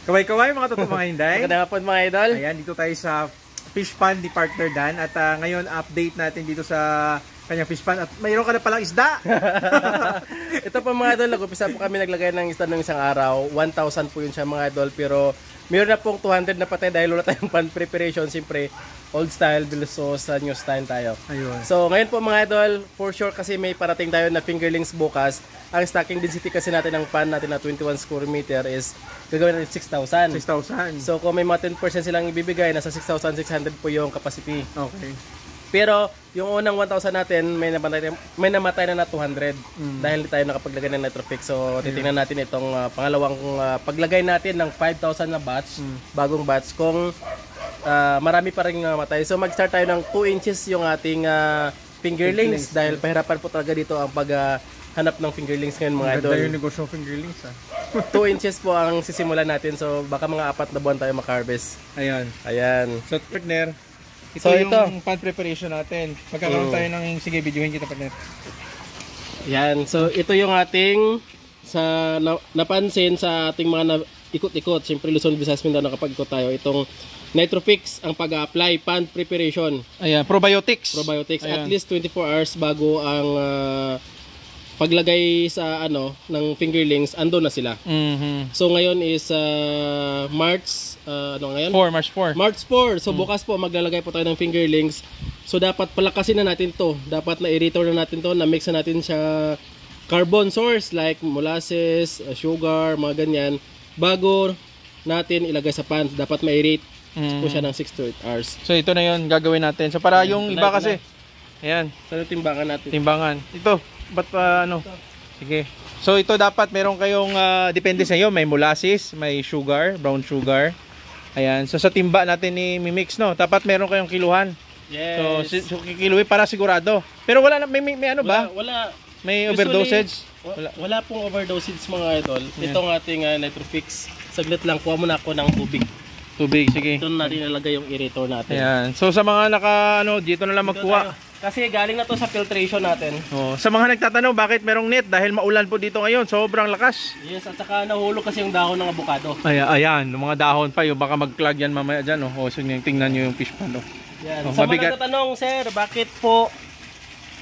Kaway-kaway mga totoo mga Hinday. Magandang hapon mga idol. Ayan, dito tayo sa fish pond ni Partner Dan. At ngayon, update natin dito sa kanyang fish pond. At mayroon ka na palang isda. Ito po mga idol, nag-upisa po kami naglagay ng isda ng isang araw. 1,000 po yun siya mga idol. Pero mayroon na pong 200 na patay dahil wala tayong pond preparation. Siyempre, old style, so sa new style tayo. Ayun. So ngayon po mga idol, for sure kasi may parating tayo na fingerlings bukas. Ang stocking density kasi natin ng pan natin na 21 square meter is gagawin natin 6,000. 6,000. So kung may mga 10% silang ibibigay, nasa 6,600 po yung capacity. Okay. Pero yung unang 1,000 natin, may namatay na 200 dahil hindi tayo nakapaglagay ng Nitrofix. So titingnan natin itong pangalawang paglagay natin ng 5,000 na batch, bagong batch, kung marami pa rin namatay. So mag-start tayo ng 2 inches yung ating fingerlings dahil pahirapan po talaga dito ang paghanap ng fingerlings ngayon mga idol. Ganda yung negosyo ng fingerlings 2 inches po ang sisimulan natin, so baka mga 4 na buwan tayo maka-harvest. Ayan. Ayan. So partner, ito So, yung ito. pond preparation natin. Magkakaroon tayo ng, sige, videohin kita partner. Yan, so ito yung ating napansin sa ating mga ikot-ikot. Siyempre Luzon, Visayas, Mindanao kapag ikot tayo. Itong Nitrofix ang pag-apply, pond preparation. Ayan, probiotics. Probiotics. Ayan. At least 24 hours bago ang paglagay sa ng fingerlings, ando na sila. So ngayon is March, ngayon? March 4. March 4. So bukas po maglalagay po tayo ng fingerlings. So dapat palakasin na natin to. Dapat na i-return na natin to, na mix na natin siya carbon source like molasses, sugar, mga ganyan, bago natin ilagay sa pan. Dapat ma-aerate po siya ng 6 to 8 hours. So ito na yun gagawin natin. So para yung iba kasi, ayan, so timbangan natin. timbangan. Ito, ba't sige. So ito dapat meron kayong, depende sa iyo, may molasses, may sugar, brown sugar. Ayan, so sa timba natin ni mix, no? Dapat meron kayong kiluhan. Yes. So kikiluhin para sigurado. Pero wala na, may ano ba? Wala. May Usually, overdosage? Wala pong overdosage mga idol. Itong ating Nitrofix. Saglit lang, kuha muna ako ng tubig. Tubig, sige. Ito na natin nilagay yung aerator natin. Ayan. So sa mga dito na lang magkuha. Kasi galing na to sa filtration natin. Oh, sa mga nagtatanong bakit merong net, dahil maulan po dito ngayon, sobrang lakas. Yes, at saka nahulog kasi yung dahon ng avocado. Ayan, yung mga dahon pa, yung baka mag-clog yan mamaya dyan. Oh, so tingnan nyo yung fish pond. Yan. Oh, sa mabigat. mga nagtatanong, sir, bakit po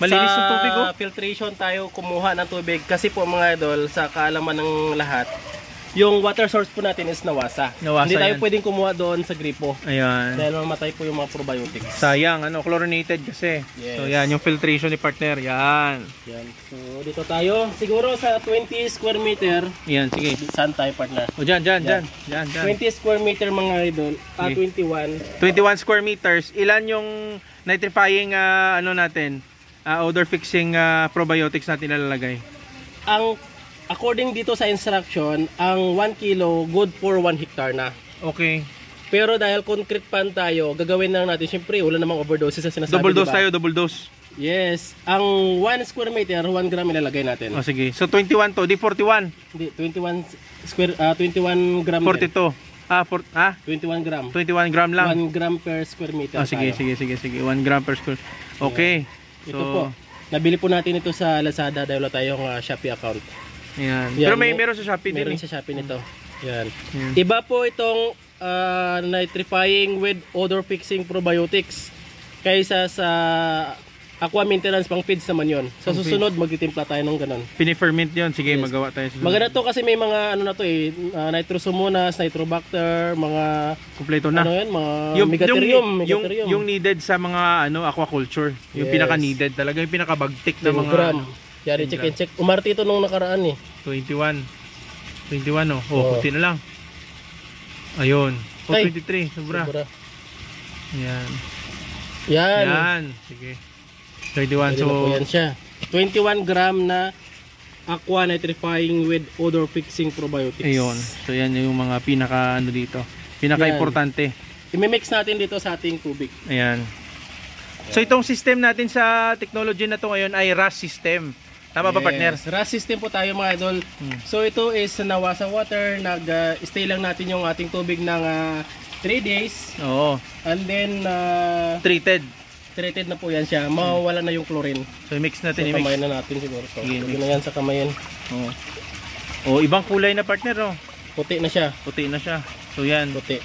Malinis yung tubig, oh? Filtration tayo kumuha ng tubig? Kasi po mga idol, sa kaalaman ng lahat, yung water source po natin is nawasa. Hindi tayo pwedeng kumuha doon sa gripo. Ayan. Dahil mamatay po yung mga probiotics. Sayang, chlorinated kasi. Yes. So yan, yung filtration ni partner, yan. Yan. So dito tayo, siguro sa 20 square meter. Yan, sige. Saan tayo partner? O dyan. 20 square meter mga idol, 21. 21 square meters. Ilan yung nitrifying natin? Odor fixing probiotics natin ilalagay? According dito sa instruction, ang 1 kilo good for 1 hectare na. Okay. Pero dahil concrete pan tayo, gagawin lang natin, syempre wala namang overdoses sa sinasabi, Double dose diba? tayo, double dose. Yes. Ang 1 square meter, 1 gram ilalagay natin. O sige. So 21 to, di 41. Hindi, 21 gram. 42. 21 gram. 21 gram lang. 1 gram per square meter. Sige. 1 gram per square. Okay. Ito po. Nabili po natin ito sa Lazada dahil wala tayong Shopee account. Ayan. Yan. Pero meron sa Shopee din. Meron sa Shopee nito. Yan. Iba po itong nitrifying with odor fixing probiotics kaysa sa aqua maintenance pang feeds naman yon. Sa susunod magtitimpla tayo ng ganon. Piniferment yon. Sige, Yes. magawa tayo. Maganda to kasi may mga nitrosomonas, nitrobacter, mga kompleto na. Mga megatherium. Yung needed sa mga aquaculture. Yung Yes. pinaka needed talaga, yung pinaka bagtik na mga gram. Yari check and check. Umarte ito nung nakaraan 21 oh. Kunti na lang. Ayun. 23, sobra. Yan. Sige. 21, so yan siya. 21 gram na aqua nitrifying with odor fixing probiotics. ayun. So yan yung mga pinaka dito. Pinaka-importante. I-mix natin dito sa ating tubig. Ayan. So itong system natin sa technology na to ngayon ay RAS system. Tama ba, partner? RAS system po tayo mga idol. So ito is nawasa water, nag-stay lang natin yung ating tubig ng 3 days. Oo. And then Treated. treated na po yan siya. Mawawala na yung chlorine. So i-mix natin, So kamay na natin siguro. So, Sige, na yan sa kamayin. Oh, ibang kulay na, partner, oh. Puti na siya. Puti na siya. So yan. Puti.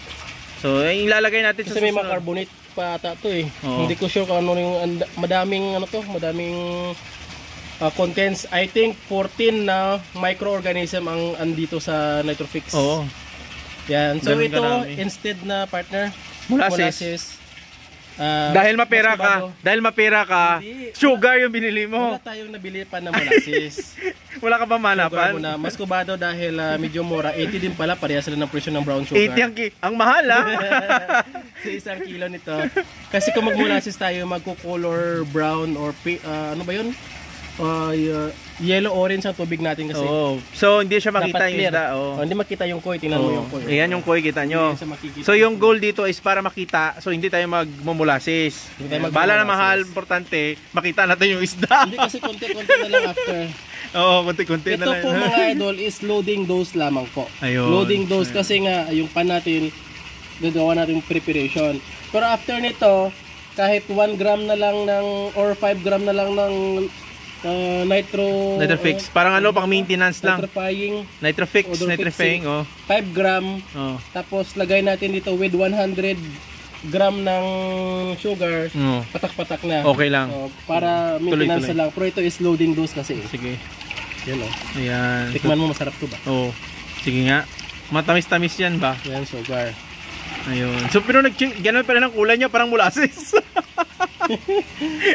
So ilalagay natin Kasi may mga carbonate pa ata to eh. Oo. Hindi ko sure kung ano yung madaming contents. I think 14 na microorganism ang andito sa Nitrofix. Oo. Yan. So Ganun ito karami. instead na partner Molasses. ah, Dahil mapera mas ka, bago. Hindi. sugar yung binili mo. Wala tayong nabili pa na molasses. Wala ka ba Sugar manapan? muna. Mas kubado dahil medyo mura. 80 din pala. Pareha sila ng presyo ng brown sugar. 80 ang mahal ah. Sa isang kilo nito. Kasi kung magmolasses tayo, magko-color brown or ano ba yun? Yellow orange ang tubig natin kasi. Oo. So hindi siya makita Dapat yung clear. isda. Oo. Hindi makita yung koi. Tingnan mo yung koi. Ayan yung koi, kita nyo. Hindi siya makikita. So yung goal dito is para makita, so hindi tayo magmumulasis. Hindi tayo Bala na magmumulasis. mahal, importante, makita natin yung isda. Hindi kasi konti-konti na lang after. Oo, konti-konti na Ito lang. po mga idol is loading dose lamang po. Ayun. Loading dose kasi nga yung pan natin, gagawa natin preparation. Pero after nito, kahit 1 gram na lang ng or 5 gram na lang ng Nitrofix. Parang ano, pang maintenance lang. Nitrifying, Nitrofix, Odor nitrifying, fixing. oh. 5 gram. Oh. Tapos lagay natin dito with 100 gram ng sugar. Oh. Patak-patak na. Okay lang. Para maintenance Tuloy-tuloy. na lang. Pero ito is loading dose kasi. Sige. Yan o. Ayan. Tikman mo, masarap to ba? Oh. Sige nga. Matamis-tamis yan ba? Yan, sugar. Ayun. So pero ganun pa rin ang kulay niya, parang molasses.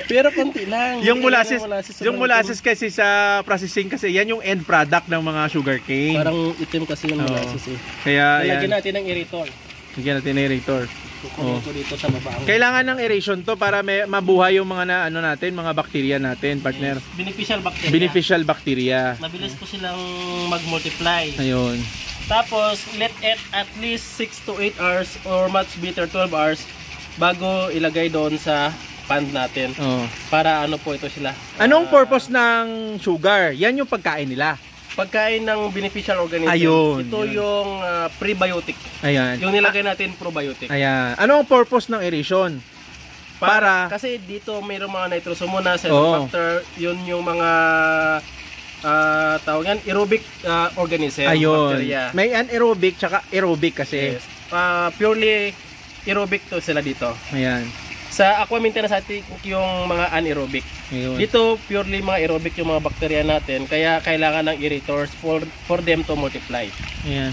Pero konti lang. yung Hindi molasses, kailangan yung molasses kasi sa processing kasi yan yung end product ng mga sugarcane. Parang itim kasi yung Oo. molasses eh. Kaya Lalagyan yan. natin ng aerator. Lagyan natin ng aerator. Kukunin ko dito sa baba. Kailangan ng aeration to para mabuhay yung mga ano natin, mga bakterya natin, partner. Beneficial bacteria. Beneficial bacteria. Mabilis po silang mag-multiply. Ayun. Tapos, let it at least 6 to 8 hours or much better 12 hours bago ilagay doon sa pan natin. Oh. Para ano po ito sila. Anong purpose ng sugar? Yan yung pagkain nila. Pagkain ng beneficial organism. Ayun, Ito yun. yung prebiotic. Ayan. Yung nilagay natin probiotic. Ayan. Ano ang purpose ng aeration? Para kasi dito mayroong mga nitrosomonas, Oo. factor, yun yung mga tawag yan, aerobic organism, ayun. bacteria. May anaerobic tsaka aerobic kasi. Yes. Purely aerobic to sila dito. Ayan. Sa aqua maintenance natin yung mga anaerobic. Ayun. Dito purely mga aerobic yung mga bacteria natin, kaya kailangan ng aerators for them to multiply. Ayan.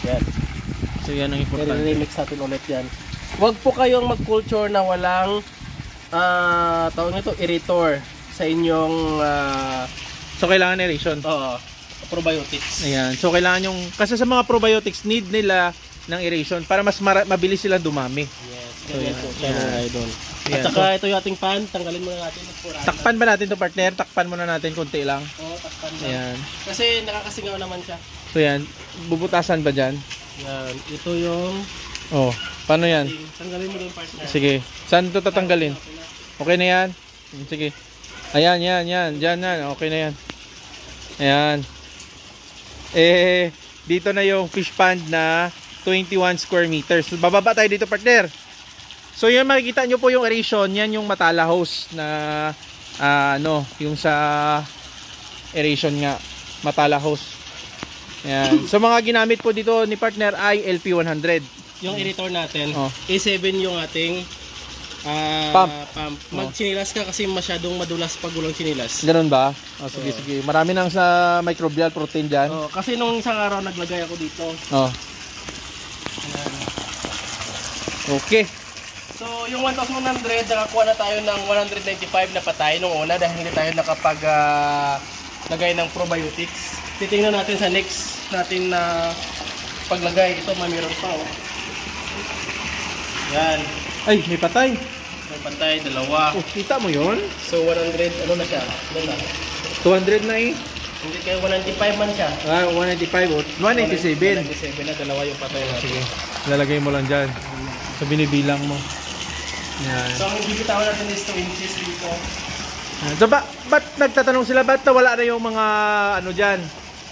Yan. So yan ang importante. I-remix natin ulit yan. Huwag po kayong mag-culture na walang tawag nito aerator sa inyong So kailangan aeration. probiotics. Ayan. So kailangan yung kasi sa mga probiotics need nila ng aeration para mas mabilis silang dumami. Yes. So, Ganyan po siya mga idol. Yan. At saka ito yung ating pan, tanggalin muna natin. Takpan ba natin to, partner? Takpan muna natin konti lang. Oo, takpan lang. Ayan. Kasi nakakasingaw naman siya. So yan, bubutasan ba dyan? Yan. Ito yung Oh, paano yan? tanggalin mo yung partner. Sige. Saan ito tatanggalin? Okay na yan? Sige. Ayan, yan. Diyan yan. Okay na yan. Ayan. Dito na yung fish pond na 21 square meters. So, bababa tayo dito, partner. So, yun makikita nyo po yung aeration. Yan yung matala hose na yung sa aeration nga. Matala hose. Ayan. So, mga ginamit po dito ni partner ay LP100. Yung aerator natin, Oh. A7 yung ating Pump. Mag-chinilas ka kasi masyadong madulas pag walang chinilas. Ganun ba? Oh, sige. Marami nang sa microbial protein dyan. Oh, kasi nung isang araw naglagay ako dito. Oh. Okay. So, yung 1,100, nakakuha na tayo ng 195 na patay nung una dahil hindi tayo nakapag lagay ng probiotics. Titingnan natin sa next natin na paglagay. Ito, mayroon pa. Oh. Yan. Ay, may patay. May patay, dalawa. Oh, kita mo yun? So, 100, ano na siya? Ano na? 200 na eh. Hindi kayo 195 man siya. 195 o 197. 197 na, dalawa yung patay natin. Sige. Lalagay mo lang dyan. So, binibilang mo. Yan. So, ang bibitawan natin is 2 inches dito. So, ba't nagtatanong sila? Ba't nawala na yung mga ano dyan?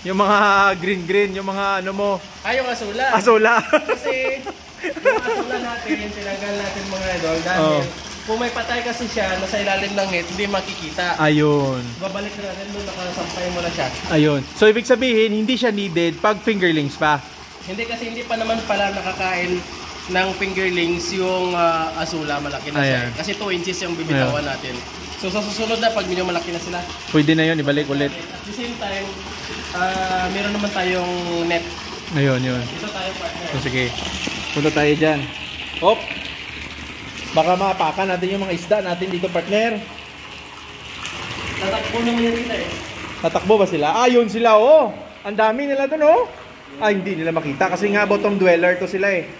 Yung mga green, yung mga ano mo? Yung asula. Asola. Kasi, yung asula natin, tinanggal natin mga idol. Dahil, kung may patay kasi siya, nasa ilalim ng net, hindi makikita. Ayun. Babalik na natin doon, nakasampay mo na siya. Ayun. So, ibig sabihin, hindi siya needed pag fingerlings pa. Hindi pa naman pala nakakain ng fingerlings yung azula, malaki na siya. Ayan. Kasi 2 inches yung bibitawan natin. So sa susunod na pag medyo malaki na sila. Pwede na yun, ibalik ulit. At the same time, meron naman tayong net. Ayun, yun. Ito tayo partner. So, sige. Punta tayo dyan. Hop! Baka mapakan natin yung mga isda natin dito, partner. Tatakbo naman yan dito eh. Tatakbo ba sila? Ah, yun sila, oh! Ang dami nila dun, oh! Ah, hindi nila makita kasi nga bottom dweller to sila eh.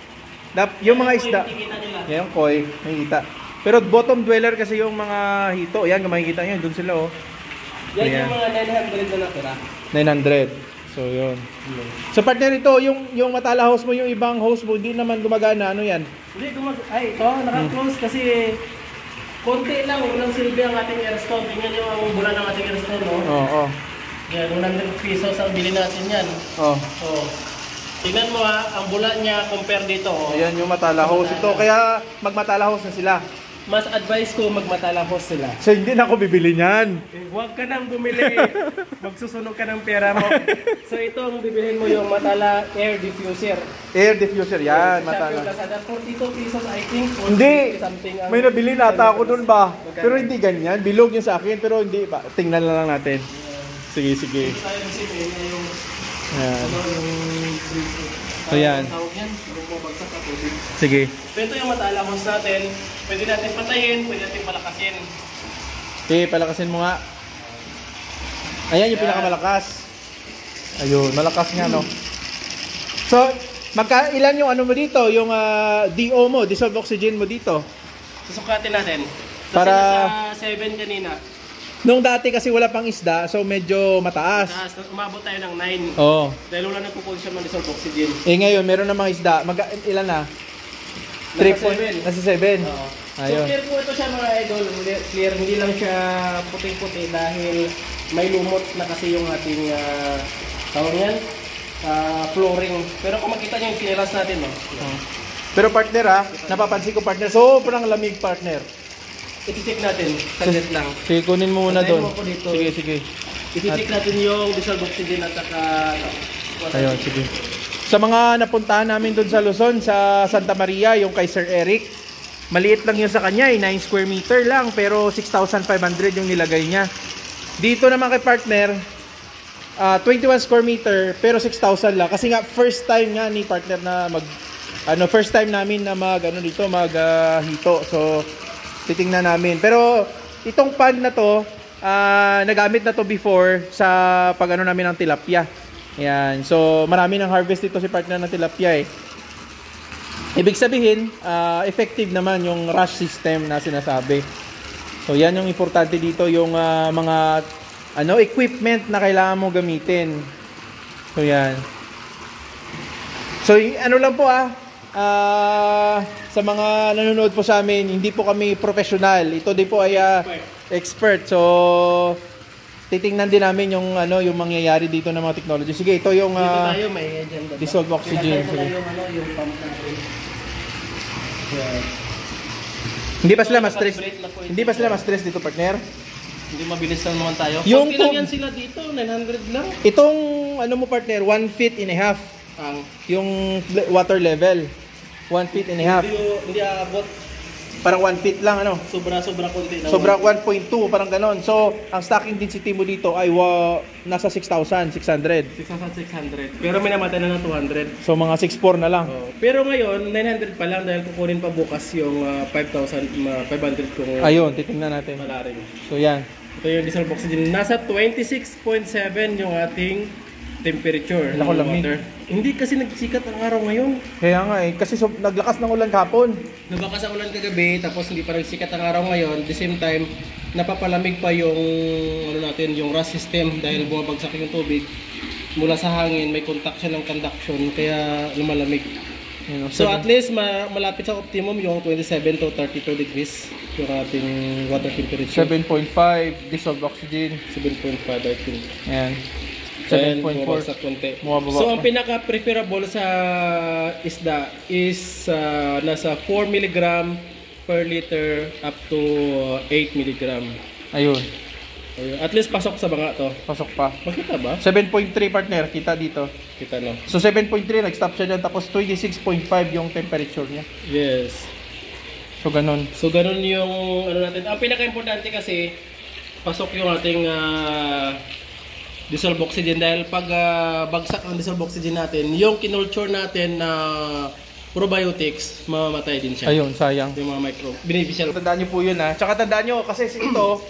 Yung mga isda. Kita nila. Yan, koy. Makikita. Pero bottom dweller kasi yung mga hito. Yan, makikita nyo. Dun sila, oh. Yan Ayan. yung mga 900 na natira. 900. So, yun. So, partner, ito, yung matala host mo, yung ibang host mo, hindi naman gumagana. Ano yan? Hindi, ay, ito, naka-close kasi konti lang, walang silbi ang ating airstone. Tingnan nyo ang bula ng ating airstone, no? Oo, oh, Yan, 100 pesos ang bili natin yan. oh. So, tingnan mo ang bula niya compare dito. Oh. Ayan yung matala host. Ito, kaya magmatala host na sila. Mas advice ko magmatalahos sila. So, hindi na ako bibili niyan. Huwag ka nang bumili. Magsusunog ka ng pera mo. So, ito ang bibilhin mo yung Matala Air Diffuser. Air diffuser, yan, Sa Shopee matala. Lazada, 42 pesos I think. 40 Hindi! something ang- May nabili nata ako dun ba? Pero hindi ganyan. Bilog yung sa akin, pero hindi pa. Tingnan na lang natin. Sige, sige. Ito tayo kasi yung Ayan. yung So, yan. tawag yan, bumabagsak ka tubig. Sige. Ito yung matalahos natin. Pwede natin patayin, pwede natin palakasin. Okay, palakasin mo nga. Ayan yung pinakamalakas. Ayun, malakas nga, no? So, ilan yung ano mo dito? Yung DO mo, dissolved oxygen mo dito? Susukatin natin. Kasi Para- nasa 7 kanina. Nung dati kasi wala pang isda, so medyo mataas. Tapos umabot tayo ng 9. Oo. Dahil wala nagpo-consume ng dissolved oxygen. Eh ngayon, meron na mga isda. Ilan na? 3 7. Nasa 7. Oo. So Ayun. clear po ito siya mga idol. Clear, hindi lang siya puting-puti dahil may lumot na kasi yung ating tawag yan, flooring. Pero kung makita nyo yung kinilas natin, no? Pero partner napapansin ko partner, sobrang lamig partner. I-check natin, saglit lang. Sige, kunin mo muna Patayin doon. mo ako dito. Sige, sige. I-check natin yung dissolved oxygen at saka Ayun, sige. Sa mga napuntahan namin doon sa Luzon, sa Santa Maria, yung kay Sir Eric, maliit lang yun sa kanya, 9 square meter lang, pero 6,500 yung nilagay niya. Dito naman kay partner, 21 square meter, pero 6,000 lang. Kasi nga, first time nga ni partner na first time namin na hito. So, titingnan namin. Pero, itong pan na to, nagamit na to before sa pag-ano namin ng tilapia. Ayan. So, marami ng harvest dito si partner ng tilapia eh. Ibig sabihin, effective naman yung rush system na sinasabi. So, yan yung importante dito, yung mga equipment na kailangan mo gamitin. So, yan. So, ano lang po sa mga nanonood po sa amin, hindi po kami professional. Ito din po ay expert. So, titingnan din namin yung yung mangyayari dito ng mga technology. Sige, ito yung dito tayo may agenda. dissolved oxygen. Pinatay ko lang yung pump natin. Yeah. Hindi pa sila ma-stress. Hindi pa sila ma-stress dito, partner. Hindi mabilis lang naman tayo. Yung Konti lang yan sila dito, 900 lang. Itong partner, 1.5 feet. Ang Yung water level. 1.5 feet. hindi aabot. Parang 1 feet lang Sobra konti na. Sobrang 1.2, parang ganon. So, ang stocking density mo dito ay nasa 6,600. 6,600. Pero may namatay na ng 200. So, mga 6.4 na lang. Oh. Pero ngayon, 900 pa lang dahil kukunin pa bukas yung 5,500 kung Ayun, titingnan natin. wala rin. So, yan. Ito yung dissolved oxygen. Nasa 26.7 yung ating temperature Nako, ng lamig. water. Hindi kasi nagsikat ang araw ngayon. Kaya nga kasi naglakas ng ulan kahapon. Nabakas ang ulan kagabi, tapos hindi pa nagsikat ang araw ngayon. At the same time, napapalamig pa yung yung rust system dahil bumabagsak yung tubig mula sa hangin, may contact siya ng conduction, kaya lumalamig. So at least malapit sa optimum yung 27 to 32 degrees yung ating water temperature. 7.5 dissolved oxygen. 7.5 I think. Ayan. Then, 7.4. bumabagsak konti. Bumababa So pa. ang pinaka-preferable sa isda is nasa 4 mg per liter up to 8 mg. Ayun. Ayun. At least pasok sa banga to. Pasok pa. Makita ba? 7.3 partner, kita dito. Kita no. So 7.3, nag-stop siya dyan, tapos 26.5 yung temperature niya. Yes. So ganun. So ganun yung ano natin. Ang pinaka-importante kasi pasok yung ating dissolved oxygen dahil pag bagsak ang dissolved oxygen natin, yung kinulture natin na probiotics, mamamatay din siya. Ayun, sayang. Yung mga micro beneficial. Tandaan niyo po yun ha. Tsaka tandaan niyo kasi ito,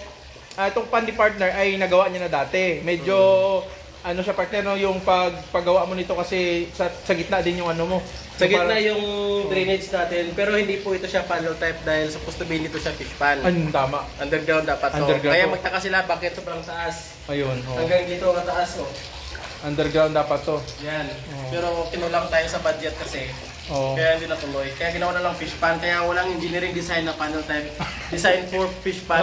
itong Pandi partner ay nagawa niya na dati. Medyo ano siya partner no, yung paggawa mo nito kasi sa gitna din yung ano mo. Sa gitna yung drainage natin, pero hindi po ito siya panel type dahil supposed to be nito siya fish pan. Ayun, tama. Underground dapat. So, Underground kaya to. magtaka sila bakit sobrang taas. Ayun. Hanggang dito kataas oh. Underground dapat to. Yan. Pero kinulang tayo sa budget kasi. Oo. Kaya hindi natuloy. Kaya ginawa na lang fish pan. Kaya walang engineering design na panel type. Design for fish pan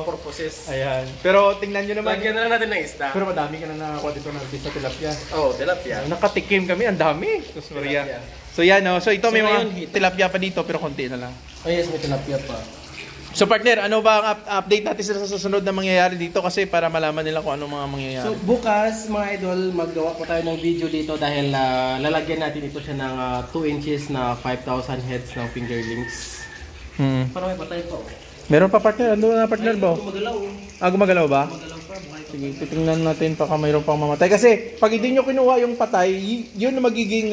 purposes. Ayan. Pero tingnan nyo naman. Lagyan na lang natin ng isda. Pero madami ka na nakakuha dito ng sa tilapia. Oh, tilapia. Nakatikim kami, ang dami. Maria. Tilapia. So yan no. So ito may So, mga ngayon, tilapia pa dito pero konti na lang. Oh yes, may tilapia pa. So partner, ano ba ang update natin sa susunod na mangyayari dito kasi para malaman nila kung ano mga mangyayari. So bukas mga idol, maggawa po tayo ng video dito dahil lalagyan natin ito siya ng 2 inches na 5,000 heads ng fingerlings. Para may patay pa. Meron pa partner, ano na partner ba? Gumagalaw. Gumagalaw ba? Gumagalaw pa. Sige, titingnan natin baka mayroon pang mamatay. Kasi pag hindi nyo kinuha yung patay, yun ang magiging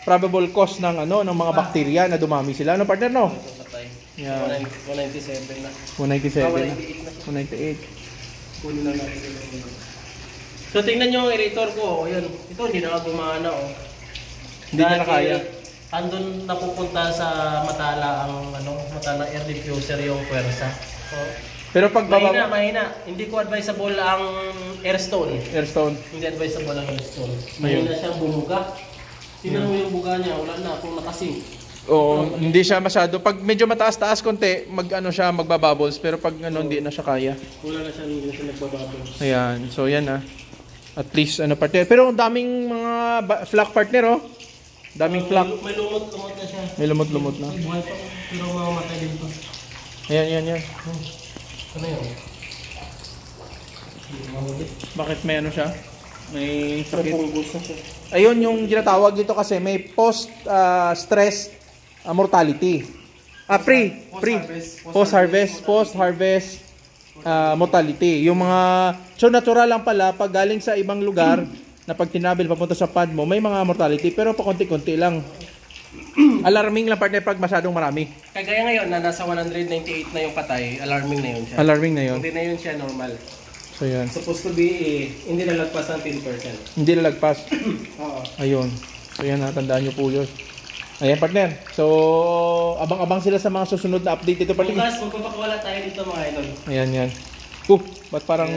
probable cause ng ano ng mga bakterya na dumami sila. Ano partner no? Patay. Yeah. 197 na. 197 198 na. na. 198. Kunin na natin. So tingnan nyo ang aerator ko. Ayun. Ito hindi na gumana oh. Hindi na kaya. Andun napupunta sa matala ang matala air diffuser yung puwersa. So, Pero pag mahina. Hindi ko advisable ang airstone. Airstone. Hindi advisable ang airstone. Mahina siyang bumuga. Tingnan mo yung buga niya, wala na kung nakasink. Oo, hindi siya masyado. Pag medyo mataas-taas konti, siya magbabubbles. Pero pag hindi na siya kaya. Wala na siya, hindi na siya nagbabubbles. Ayan, so yan At least partner. Pero ang daming mga flock partner oh. Daming flock. May lumot-lumot na siya. May lumot-lumot na. Ay, buhay pa ko. Pero mamamatay din to. Ayan. Ano yun? Bakit may ano siya? May sakit. Punggus na siya. Ayun yung ginatawag dito kasi may post-stress mortality. Post-harvest mortality. Yung mga, so natural lang pala pag galing sa ibang lugar na pag tinabil papunta sa pad mo, may mga mortality pero pa konti-konti lang. Alarming lang partner pag masyadong marami. Kagaya ngayon na nasa 198 na yung patay, alarming na yun siya. Alarming na yun. Hindi na yun siya normal. So yan. Supposed to be, hindi na lagpas ng 10%. Hindi lalagpas. Oo. Ayun. So yan, natandaan nyo po yun. Ayan partner. So, abang-abang sila sa mga susunod na update dito partner. Bukas, magpapakawala tayo dito mga idol. Ayan. Ba't parang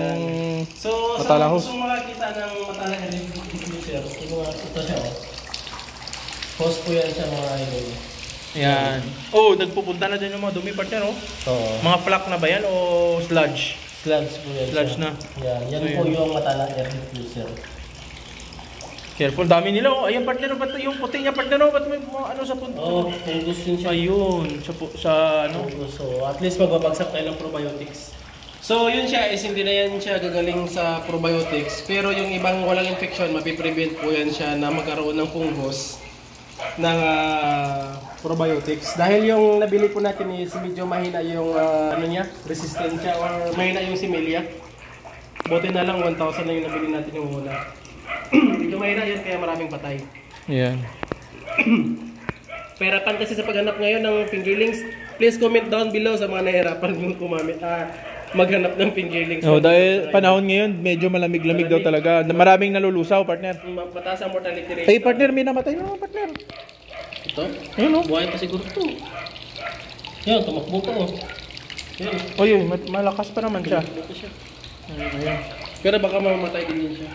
So, matala sa host? gusto makakita ng matala diffuser, ito siya oh. Host po yan siya mga idol. Ayan. Oh, nagpupunta na din yung mga dumi partner oh. Oo. Mga flak na ba yan o sludge? Sludge po yan. Sludge na. Yan So, po yung matala air diffuser. Careful, dami nila oh. Ayan partner, ba't yung puti niya partner oh? Ba't may mga sa punto? Oh, fungus din siya. Ayun, sa Fungus. So, at least magbabagsak tayo ng probiotics. So, yun siya is hindi na yan siya gagaling sa probiotics. Pero yung ibang walang infection, mapiprevent po yan siya na magkaroon ng fungus ng probiotics. Dahil yung nabili po natin is medyo mahina yung resistensya or mahina yung similia. Buti na lang 1,000 na yung nabili natin yung una. Medyo mahina yun kaya maraming patay. Ayan. Pahirapan kasi sa paghanap ngayon ng fingerlings. Please comment down below sa mga nahirapan yung maghanap ng fingerlings. Oh, dahil panahon ngayon, medyo malamig-lamig daw talaga. Maraming nalulusaw, partner. Mataas ang mortality rate. Hey, partner, may namatay na partner. Ito? Ayun, oh. Buhay pa siguro ito. Yan, tumakbo pa oh. Yan. Oh, yun, malakas pa naman siya. Ito siya. Ayan. Pero baka mamamatay din yun siya.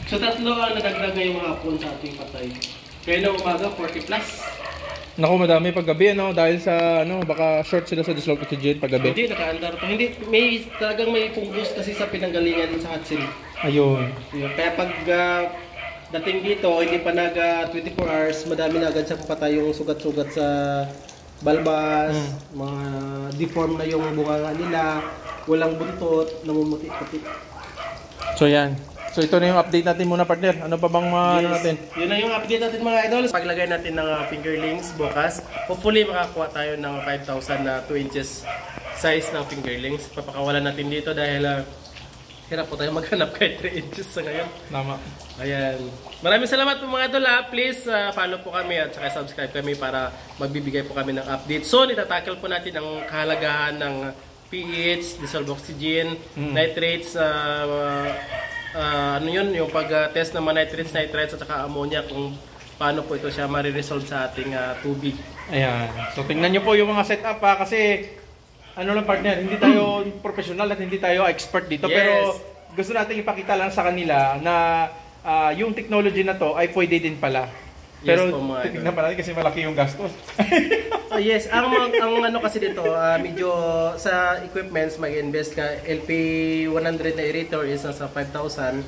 So tatlo ang nadagdag ngayong hapon sa ating patay. Kaya na umaga, 40 plus. Naku, madami paggabi, dahil sa, baka short sila sa dissolved oxygen paggabi. Hindi, naka-andar to. Hindi, talagang may fungus kasi sa pinanggalingan sa hatchery. Ayun. Kaya pag dating dito, hindi pa 24 hours, madami na agad siya patay yung sugat-sugat sa balbas, mga deform na yung bunganga nila, walang buntot, namumuti-puti. So yan. So ito na yung update natin muna, partner. Ano pa bang ano natin? Yun na yung update natin mga idol. Paglagay natin ng fingerlings bukas, hopefully makakuha tayo ng 5,000 na 2 inches size ng fingerlings. Papakawalan natin dito dahil hirap po tayo maghanap kahit 3 inches sa ngayon. Tama. Ayan. Maraming salamat po mga idol. Please follow po kami at saka subscribe kami para magbibigay po kami ng update. So nitatackle po natin ang kahalagahan ng pH, dissolved oxygen, nitrates, ano yun, yung pag-test ng mga nitrates at saka ammonia kung paano po ito siya mariresolve sa ating tubig. Ayan. So tingnan nyo po yung mga setup kasi ano lang, partner, hindi tayo professional at hindi tayo expert dito. Yes. Pero gusto natin ipakita lang sa kanila na yung technology na to ay pwede din pala. Pero Yes po, mga titignan pa natin kasi malaki yung gastos. Yes, ang ano kasi dito, medyo sa equipments mag-invest ka. LP100 na aerator is nasa 5,300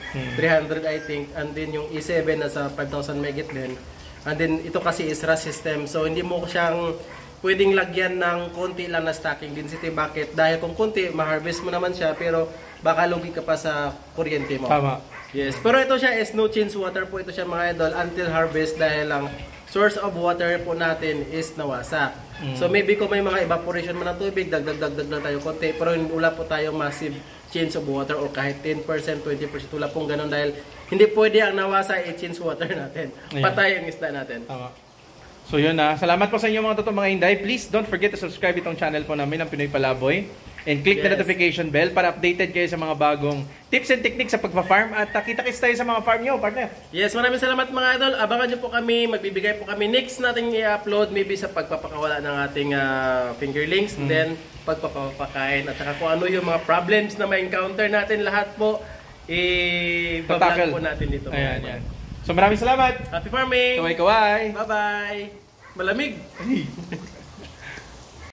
I think, and then yung E7 nasa 5,000 megit din. And then ito kasi is RAS system, so hindi mo siyang pwedeng lagyan ng konti lang na stacking density. Bakit? Dahil kung konti, ma-harvest mo naman siya, pero baka lugi ka pa sa kuryente mo. Tama. Yes, pero ito siya is no change water po ito siya mga idol until harvest dahil lang source of water po natin is nawasak. So maybe kung may mga evaporation man ng tubig, dagdag lang tayo konti, pero wala po tayong massive change of water o kahit 10%, 20% wala pong ganun dahil hindi pwede ang nawasa i-change water natin. Patay ang isda natin. Tama. So yun na. Salamat po sa inyo mga totoong mga Inday. Please don't forget to subscribe itong channel po namin, ang Pinoy Palaboy. And click the notification bell para updated kayo sa mga bagong tips and techniques sa pagpa-farm at kita-kits tayo sa mga farm nyo, partner. Yes, maraming salamat mga idol. Abangan nyo po kami, magbibigay po kami next nating i-upload maybe sa pagpapakawala ng ating fingerlings, then pagpapakain at saka kung ano yung mga problems na ma-encounter natin lahat po i-vlog po natin dito. Ayan, yan. So maraming salamat. Happy farming! Kaway-kaway. Bye-bye! Malamig!